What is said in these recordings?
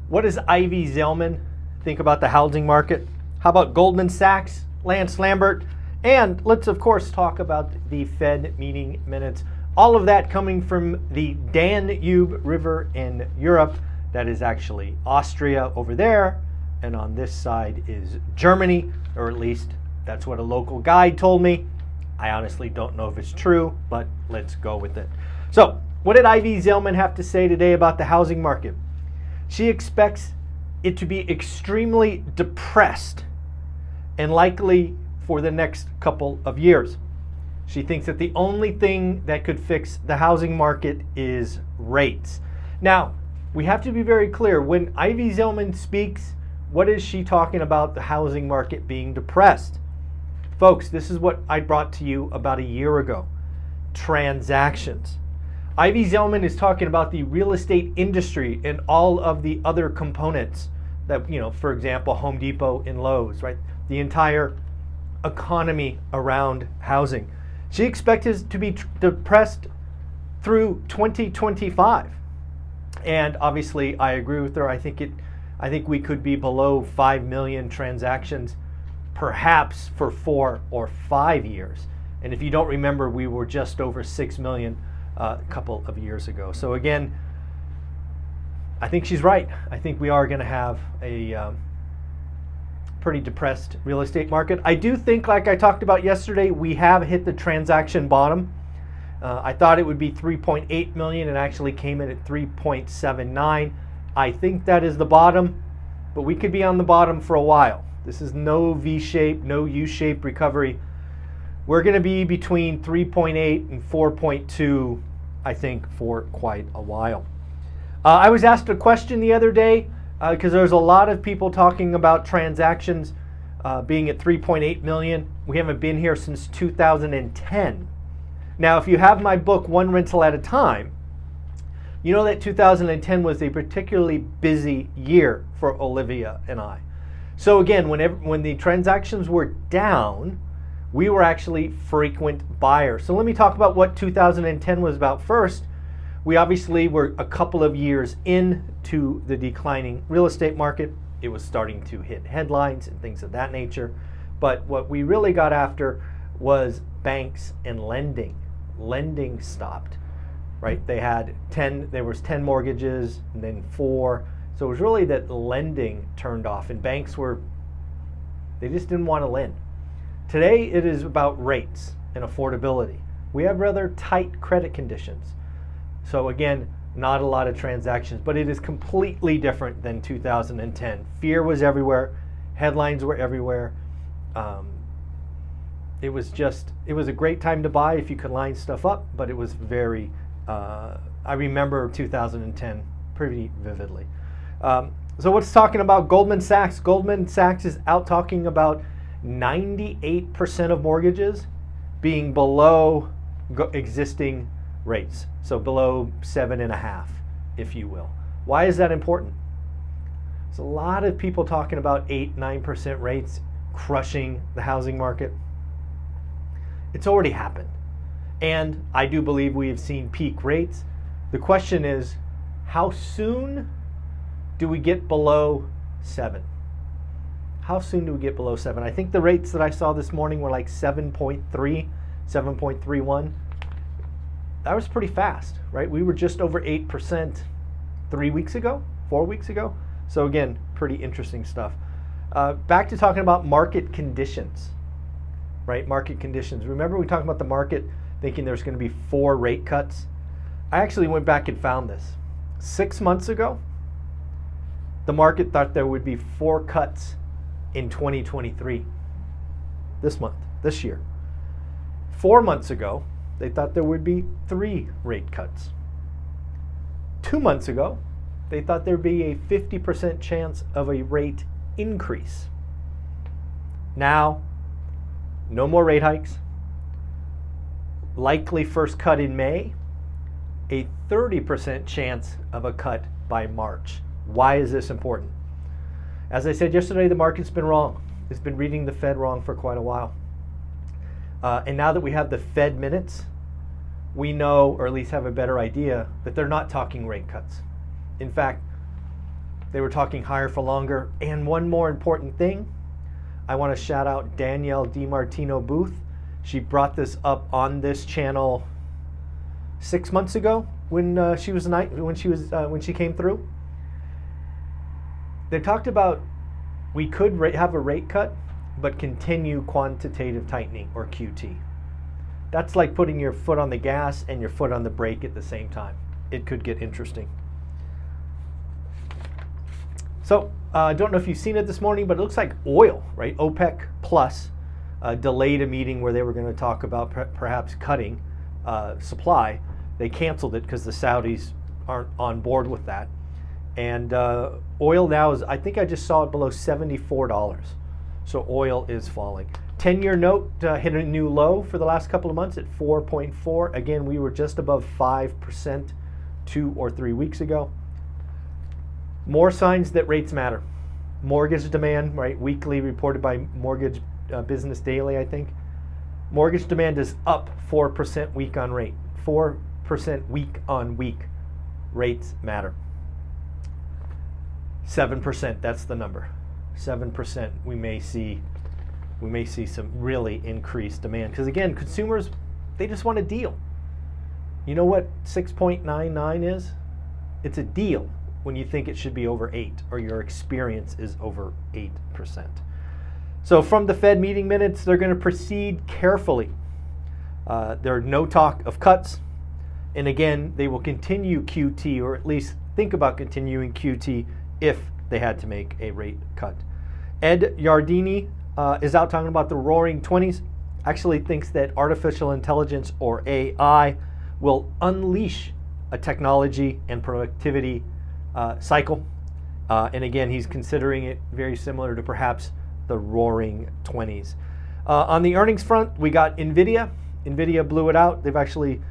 What does Ivy Zelman think about the housing market? How about Goldman Sachs, Lance Lambert? And let's, of course, talk about the Fed meeting minutes. All of that coming from the Danube River in Europe. That is actually Austria over there. And on this side is Germany, or at least that's what a local guide told me. I honestly don't know if it's true, but let's go with it. So, what did Ivy Zelman have to say today about the housing market? She expects it to be extremely depressed and likely for the next couple of years. She thinks that the only thing that could fix the housing market is rates. Now, we have to be very clear. When Ivy Zelman speaks, what is she talking about the housing market being depressed? Folks, this is what I brought to you about a year ago. Transactions. Ivy Zelman is talking about the real estate industry and all of the other components that, for example, Home Depot and Lowe's, right? The entire economy around housing. She expects it to be depressed through 2025. And obviously, I agree with her. I think we could be below 5 million transactions, perhaps for 4 or 5 years. And if you don't remember, we were just over 6 million a couple of years ago. So again, I think she's right. I think we are going to have a pretty depressed real estate market. I do think, like I talked about yesterday, we have hit the transaction bottom. I thought it would be 3.8 million and actually came in at 3.79. I think that is the bottom, but we could be on the bottom for a while. This is no V-shape, no U-shape recovery. We're going to be between 3.8 and 4.2, I think, for quite a while. I was asked a question the other day because there's a lot of people talking about transactions being at 3.8 million. We haven't been here since 2010. Now, if you have my book, One Rental at a Time, you know that 2010 was a particularly busy year for Olivia and I. So again, when the transactions were down, we were actually frequent buyers. So let me talk about what 2010 was about first. We obviously were a couple of years into the declining real estate market. It was starting to hit headlines and things of that nature. But what we really got after was banks and lending. Lending stopped, right? There was 10 mortgages and then 4. So it was really that lending turned off and banks they just didn't want to lend. Today it is about rates and affordability. We have rather tight credit conditions. So again, not a lot of transactions, but it is completely different than 2010. Fear was everywhere. Headlines were everywhere. It was a great time to buy if you could line stuff up, but it was very, I remember 2010 pretty vividly. So what's talking about Goldman Sachs? Goldman Sachs is out talking about 98% of mortgages being below existing rates. So below 7.5, if you will. Why is that important? There's a lot of people talking about 8-9% rates crushing the housing market. It's already happened. And I do believe we have seen peak rates. The question is, how soon do we get below 7? How soon do we get below 7? I think the rates that I saw this morning were like 7.3, 7.31. That was pretty fast, right? We were just over 8% 3 weeks ago, 4 weeks ago. So again, pretty interesting stuff. Back to talking about market conditions, right? Market conditions. Remember we talked about the market thinking there's going to be 4 rate cuts? I actually went back and found this. 6 months ago, the market thought there would be 4 cuts in 2023, this year. 4 months ago, they thought there would be 3 rate cuts. 2 months ago, they thought there'd be a 50% chance of a rate increase. Now, no more rate hikes. Likely first cut in May, a 30% chance of a cut by March. Why is this important? As I said yesterday, the market's been wrong. It's been reading the Fed wrong for quite a while. And now that we have the Fed minutes, we know, or at least have a better idea, that they're not talking rate cuts. In fact, They were talking higher for longer. And one more important thing, I want to shout out Danielle DiMartino Booth. She brought this up on this channel 6 months ago when she came through. They talked about we could have a rate cut, but continue quantitative tightening, or QT. That's like putting your foot on the gas and your foot on the brake at the same time. It could get interesting. So I don't know if you've seen it this morning, but it looks like oil, right? OPEC Plus delayed a meeting where they were going to talk about perhaps cutting supply. They canceled it because the Saudis aren't on board with that. And oil now is, I think I just saw it below $74. So oil is falling. 10-year note hit a new low for the last couple of months at 4.4. Again, we were just above 5% 2 or 3 weeks ago. More signs that rates matter. Mortgage demand, right? Weekly reported by Mortgage Business Daily, I think. Mortgage demand is up 4% week on rate. 4% week on week. Rates matter. 7%, that's the number. 7% we may see some really increased demand. Because again, consumers, they just want a deal. You know what 6.99 is? It's a deal when you think it should be over 8, or your experience is over 8%. So from the Fed meeting minutes, they're going to proceed carefully. There are no talk of cuts. And again, they will continue QT, or at least think about continuing QT if they had to make a rate cut. Ed Yardeni is out talking about the roaring 20s. Actually thinks that artificial intelligence, or AI, will unleash a technology and productivity cycle. And again, he's considering it very similar to perhaps the roaring 20s. On the earnings front, we got Nvidia. Nvidia blew it out. They've actually,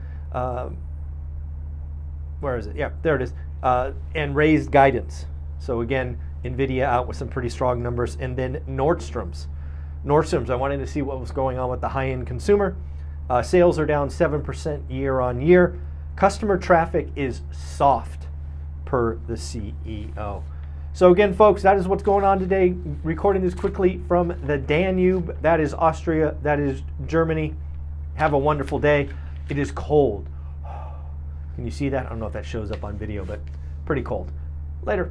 where is it? Yeah, there it is. And raised guidance. So again, Nvidia out with some pretty strong numbers. And then Nordstrom's, I wanted to see what was going on with the high-end consumer. Sales are down 7% year on year. Customer traffic is soft, per the CEO. So again, folks, that is what's going on today. Recording this quickly from the Danube. That is Austria. That is Germany. Have a wonderful day. It is cold. Can you see that? I don't know if that shows up on video, but pretty cold. Later.